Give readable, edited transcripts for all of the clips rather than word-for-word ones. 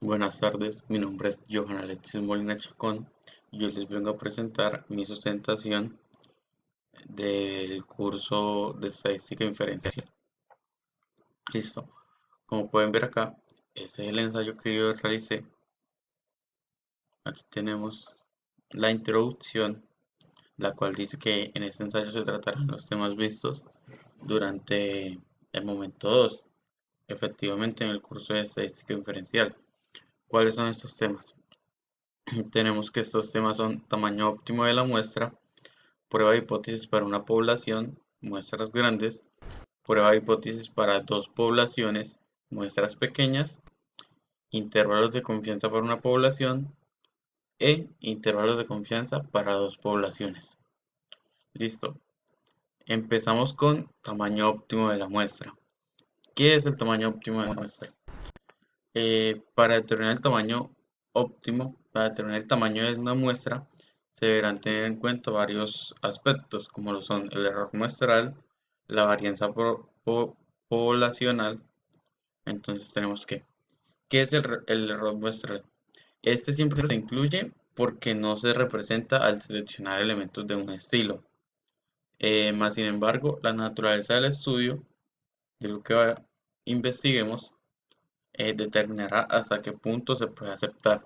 Buenas tardes, mi nombre es Johan Alexis Molina Chacón y yo les vengo a presentar mi sustentación del curso de Estadística Inferencial. Listo, como pueden ver acá, este es el ensayo que yo realicé. Aquí tenemos la introducción, la cual dice que en este ensayo se tratarán los temas vistos durante el momento 2, efectivamente en el curso de Estadística Inferencial. ¿Cuáles son estos temas? Tenemos que estos temas son tamaño óptimo de la muestra, prueba de hipótesis para una población, muestras grandes, prueba de hipótesis para dos poblaciones, muestras pequeñas, intervalos de confianza para una población e intervalos de confianza para dos poblaciones. Listo. Empezamos con tamaño óptimo de la muestra. ¿Qué es el tamaño óptimo de la muestra? Para determinar el tamaño óptimo, para determinar el tamaño de una muestra, se deberán tener en cuenta varios aspectos, como lo son el error muestral, la varianza poblacional. Entonces tenemos que, ¿qué es el error muestral? Este siempre se incluye porque no se representa al seleccionar elementos de un estilo. Más sin embargo, la naturaleza del estudio, de lo que investiguemos, determinará hasta qué punto se puede aceptar.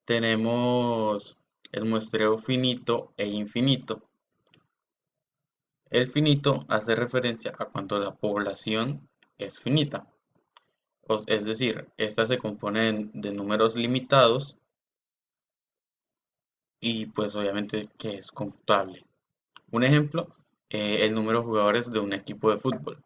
Tenemos el muestreo finito e infinito. El finito hace referencia a cuando la población es finita, es decir, esta se compone de números limitados y pues obviamente que es computable. Un ejemplo, el número de jugadores de un equipo de fútbol.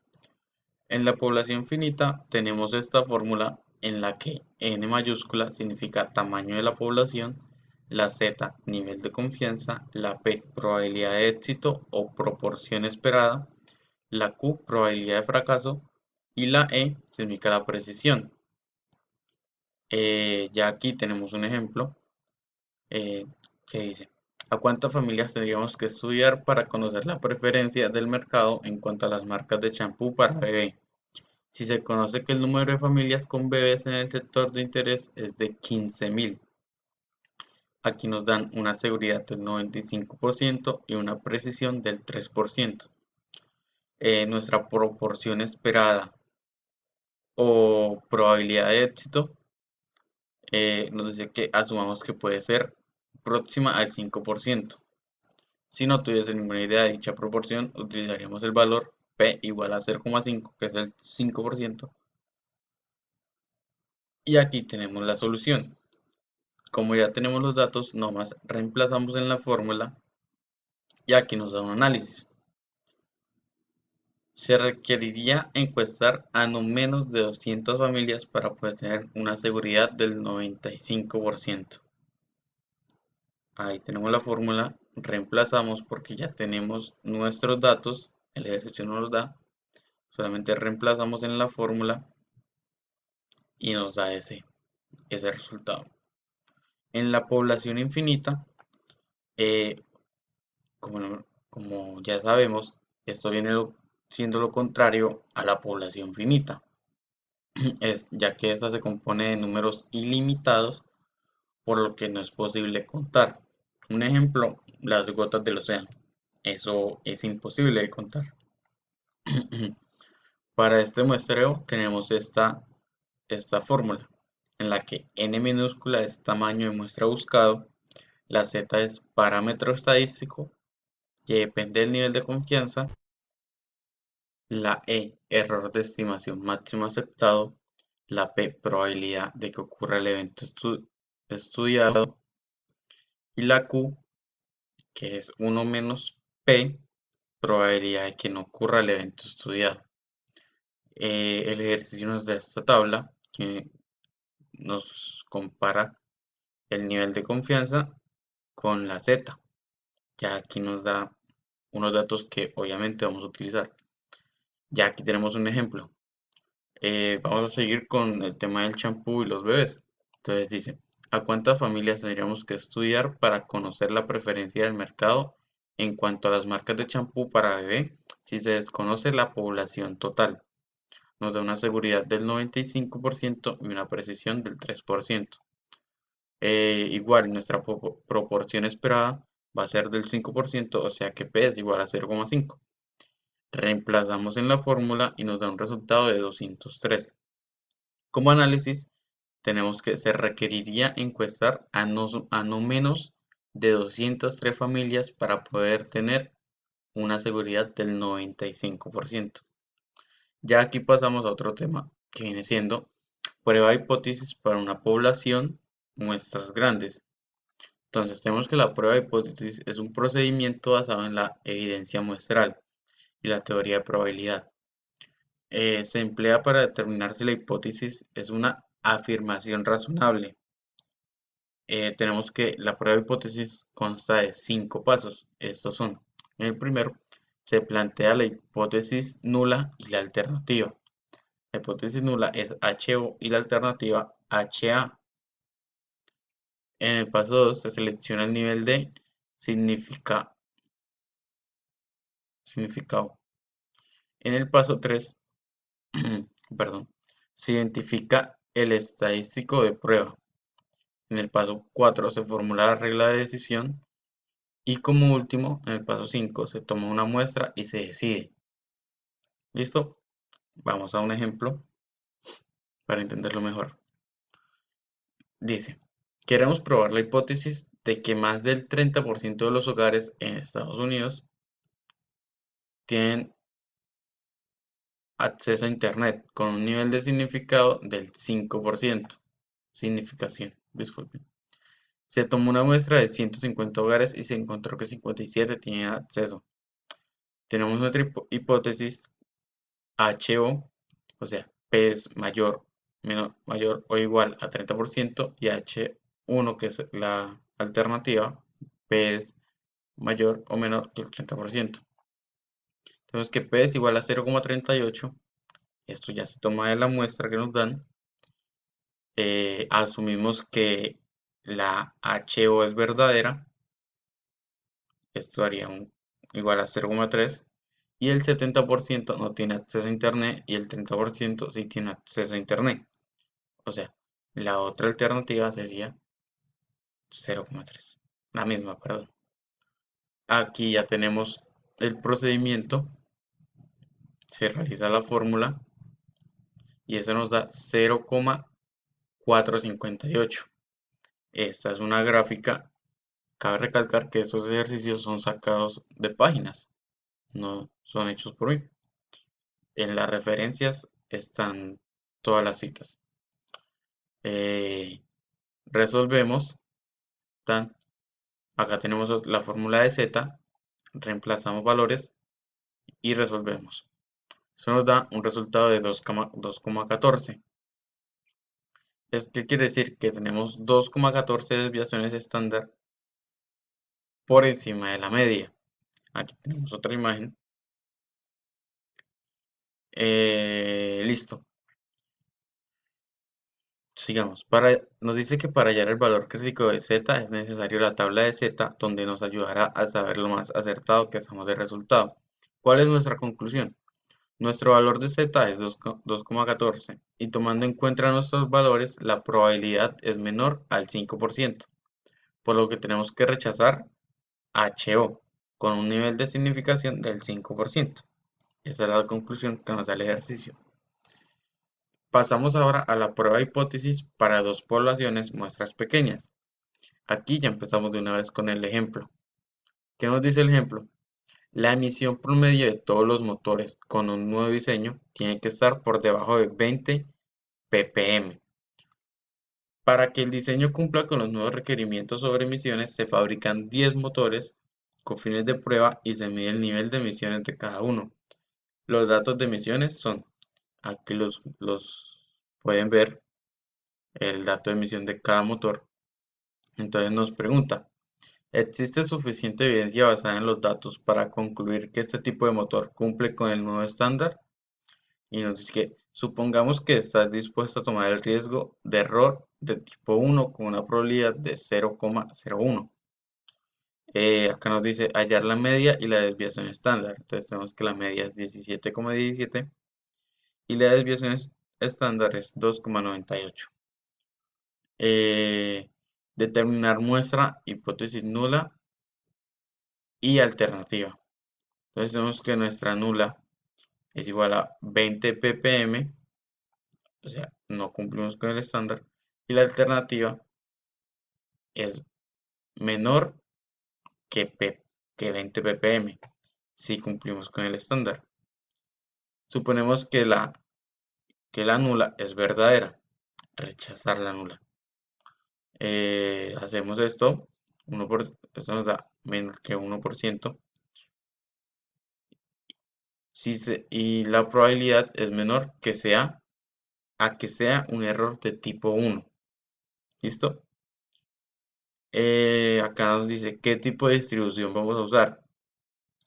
En la población finita tenemos esta fórmula en la que n mayúscula significa tamaño de la población, la z nivel de confianza, la p probabilidad de éxito o proporción esperada, la q probabilidad de fracaso y la e significa la precisión. Ya aquí tenemos un ejemplo eh, que dice, ¿a cuántas familias tendríamos que estudiar para conocer la preferencia del mercado en cuanto a las marcas de champú para bebé? Si se conoce que el número de familias con bebés en el sector de interés es de 15.000, aquí nos dan una seguridad del 95% y una precisión del 3%. Nuestra proporción esperada o probabilidad de éxito nos dice que asumamos que puede ser próxima al 5%. Si no tuviese ninguna idea de dicha proporción, utilizaríamos el valor P igual a 0,5, que es el 5%. Y aquí tenemos la solución. Como ya tenemos los datos, nomás reemplazamos en la fórmula y aquí nos da un análisis. Se requeriría encuestar a no menos de 200 familias para poder tener una seguridad del 95%. Ahí tenemos la fórmula, reemplazamos porque ya tenemos nuestros datos, el ejercicio nos los da, solamente reemplazamos en la fórmula y nos da ese resultado. En la población infinita, eh, como ya sabemos, esto viene siendo lo contrario a la población finita, ya que esta se compone de números ilimitados, por lo que no es posible contar. Un ejemplo, las gotas del océano. Eso es imposible de contar. Para este muestreo tenemos esta fórmula, en la que n minúscula es tamaño de muestra buscado, la z es parámetro estadístico, que depende del nivel de confianza, la E, error de estimación máximo aceptado, la P, probabilidad de que ocurra el evento estudiado, y la Q, que es 1 menos P, probabilidad de que no ocurra el evento estudiado. El ejercicio nos da esta tabla que nos compara el nivel de confianza con la Z. Ya aquí nos da unos datos que obviamente vamos a utilizar. Ya aquí tenemos un ejemplo. Vamos a seguir con el tema del champú y los bebés. Entonces dice, ¿a cuántas familias tendríamos que estudiar para conocer la preferencia del mercado en cuanto a las marcas de champú para bebé si se desconoce la población total? nos da una seguridad del 95% y una precisión del 3%. Igual, nuestra proporción esperada va a ser del 5%, o sea que P es igual a 0,5. Reemplazamos en la fórmula y nos da un resultado de 203. Como análisis, tenemos que se requeriría encuestar a no menos de 203 familias para poder tener una seguridad del 95%. Ya aquí pasamos a otro tema que viene siendo prueba de hipótesis para una población, muestras grandes. Entonces tenemos que la prueba de hipótesis es un procedimiento basado en la evidencia muestral y la teoría de probabilidad. Se emplea para determinar si la hipótesis es una afirmación razonable. Tenemos que la prueba de hipótesis consta de 5 pasos. Estos son: en el primero, se plantea la hipótesis nula y la alternativa. La hipótesis nula es HO y la alternativa HA. En el paso 2 se selecciona el nivel de significado. En el paso 3, perdón, se identifica el estadístico de prueba. En el paso 4 se formula la regla de decisión. Y como último, en el paso 5 se toma una muestra y se decide. ¿Listo? Vamos a un ejemplo para entenderlo mejor. Dice, queremos probar la hipótesis de que más del 30% de los hogares en Estados Unidos tienen acceso a Internet con un nivel de significado del 5%. Significación, disculpen. Se tomó una muestra de 150 hogares y se encontró que 57 tienen acceso. Tenemos nuestra hipótesis HO, o sea, P es mayor o igual a 30% y H1, que es la alternativa, P es mayor o menor que el 30%. Tenemos que P es igual a 0,38. Esto ya se toma de la muestra que nos dan. Asumimos que la HO es verdadera. Esto haría igual a 0,3. Y el 70% no tiene acceso a Internet y el 30% sí tiene acceso a Internet. O sea, la otra alternativa sería 0,3. La misma, perdón. Aquí ya tenemos el procedimiento. Se realiza la fórmula y eso nos da 0,458. Esta es una gráfica. Cabe recalcar que estos ejercicios son sacados de páginas, no son hechos por mí. En las referencias están todas las citas. Resolvemos. Acá tenemos la fórmula de z, reemplazamos valores y resolvemos. Eso nos da un resultado de 2,14. ¿Qué quiere decir? Que tenemos 2,14 desviaciones estándar por encima de la media. Aquí tenemos otra imagen. Listo. Sigamos. Nos dice que para hallar el valor crítico de z es necesario la tabla de z, donde nos ayudará a saber lo más acertado que estamos del resultado. ¿Cuál es nuestra conclusión? Nuestro valor de z es 2,14 y tomando en cuenta nuestros valores, la probabilidad es menor al 5%, por lo que tenemos que rechazar HO con un nivel de significación del 5%. Esa es la conclusión que nos da el ejercicio. Pasamos ahora a la prueba de hipótesis para dos poblaciones muestras pequeñas. Aquí ya empezamos de una vez con el ejemplo. ¿Qué nos dice el ejemplo? La emisión promedio de todos los motores con un nuevo diseño tiene que estar por debajo de 20 ppm. Para que el diseño cumpla con los nuevos requerimientos sobre emisiones, se fabrican 10 motores con fines de prueba y se mide el nivel de emisiones de cada uno. Los datos de emisiones son, aquí los pueden ver, el dato de emisión de cada motor. Entonces nos pregunta, ¿existe suficiente evidencia basada en los datos para concluir que este tipo de motor cumple con el nuevo estándar? Y nos dice que supongamos que estás dispuesto a tomar el riesgo de error de tipo 1 con una probabilidad de 0,01. Acá nos dice hallar la media y la desviación estándar. Entonces tenemos que la media es 17,17 y la desviación estándar es 2,98. Determinar muestra, hipótesis nula y alternativa. Entonces tenemos que nuestra nula es igual a 20 ppm, o sea, no cumplimos con el estándar, y la alternativa es menor que 20 ppm, si cumplimos con el estándar. Suponemos que la nula es verdadera, rechazar la nula. Hacemos esto, esto nos da menor que 1%, y la probabilidad es menor que sea un error de tipo 1. ¿Listo? Acá nos dice qué tipo de distribución vamos a usar.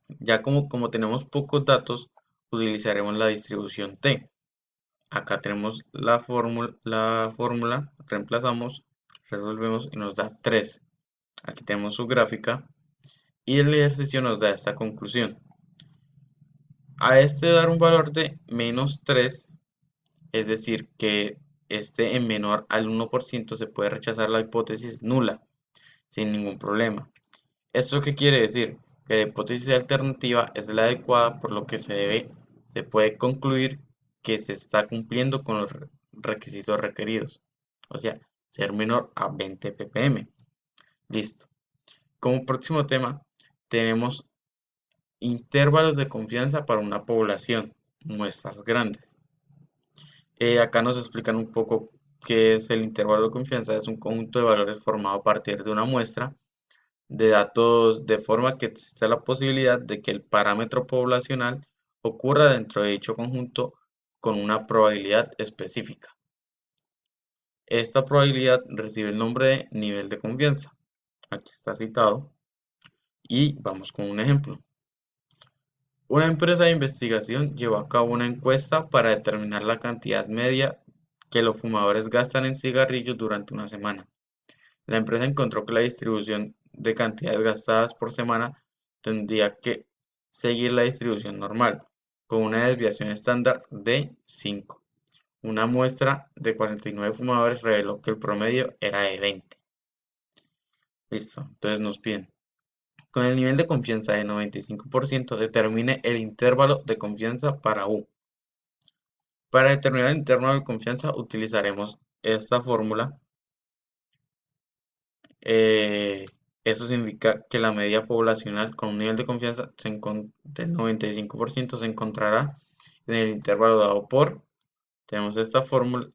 Ya como tenemos pocos datos, utilizaremos la distribución T. Acá tenemos la fórmula, reemplazamos, resolvemos y nos da 3. Aquí tenemos su gráfica y el ejercicio nos da esta conclusión. A este dar un valor de menos 3, es decir, que esté en menor al 1%, se puede rechazar la hipótesis nula sin ningún problema. ¿Esto qué quiere decir? Que la hipótesis alternativa es la adecuada, por lo que se puede concluir que se está cumpliendo con los requisitos requeridos, o sea, ser menor a 20 ppm. Listo. Como próximo tema tenemos intervalos de confianza para una población, muestras grandes. Acá nos explican un poco qué es el intervalo de confianza. Es un conjunto de valores formado a partir de una muestra de datos, de forma que exista la posibilidad de que el parámetro poblacional ocurra dentro de dicho conjunto con una probabilidad específica. Esta probabilidad recibe el nombre de nivel de confianza. Aquí está citado. Y vamos con un ejemplo. Una empresa de investigación llevó a cabo una encuesta para determinar la cantidad media que los fumadores gastan en cigarrillos durante una semana. La empresa encontró que la distribución de cantidades gastadas por semana tendría que seguir la distribución normal, con una desviación estándar de 5. Una muestra de 49 fumadores reveló que el promedio era de 20. Listo, entonces nos piden. Con el nivel de confianza de 95%, determine el intervalo de confianza para U. Para determinar el intervalo de confianza utilizaremos esta fórmula. Eso significa que la media poblacional con un nivel de confianza del 95% se encontrará en el intervalo dado por, tenemos esta fórmula,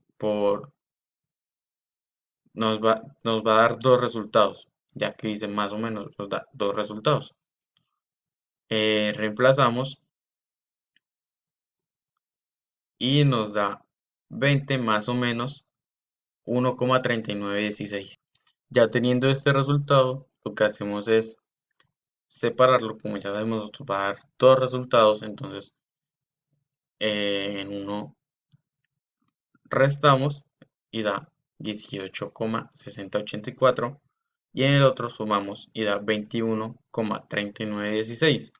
nos va a dar dos resultados, ya que dice más o menos, nos da dos resultados. Reemplazamos y nos da 20 más o menos 1,3916. Ya teniendo este resultado, lo que hacemos es separarlo. Como ya sabemos, nosotros va a dar dos resultados, entonces en uno restamos y da 18,6084 y en el otro sumamos y da 21,3916.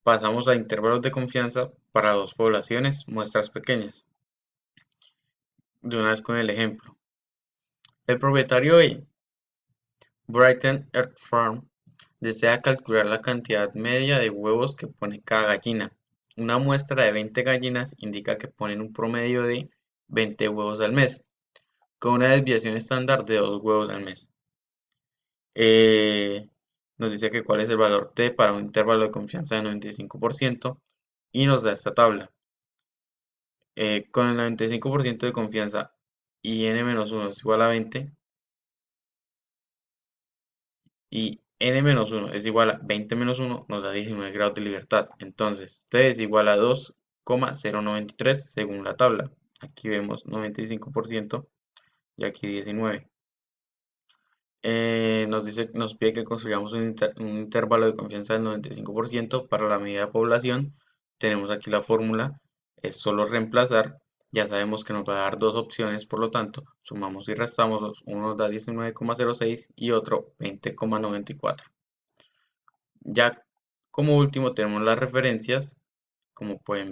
Pasamos a intervalos de confianza para dos poblaciones, muestras pequeñas. De una vez con el ejemplo. El propietario de Brighton Earth Farm desea calcular la cantidad media de huevos que pone cada gallina. Una muestra de 20 gallinas indica que ponen un promedio de 20 huevos al mes, con una desviación estándar de 2 huevos al mes. Nos dice que cuál es el valor T para un intervalo de confianza de 95% y nos da esta tabla. Con el 95% de confianza y n-1 es igual a 20 y n-1 es igual a 20 menos 1, nos da 19 grados de libertad. Entonces, T es igual a 2,093 según la tabla. Aquí vemos 95% y aquí 19. Nos pide que construyamos un intervalo de confianza del 95% para la medida de población. Tenemos aquí la fórmula, es solo reemplazar. Ya sabemos que nos va a dar dos opciones, por lo tanto, sumamos y restamos. Uno nos da 19,06 y otro 20,94. Ya Como último tenemos las referencias, como pueden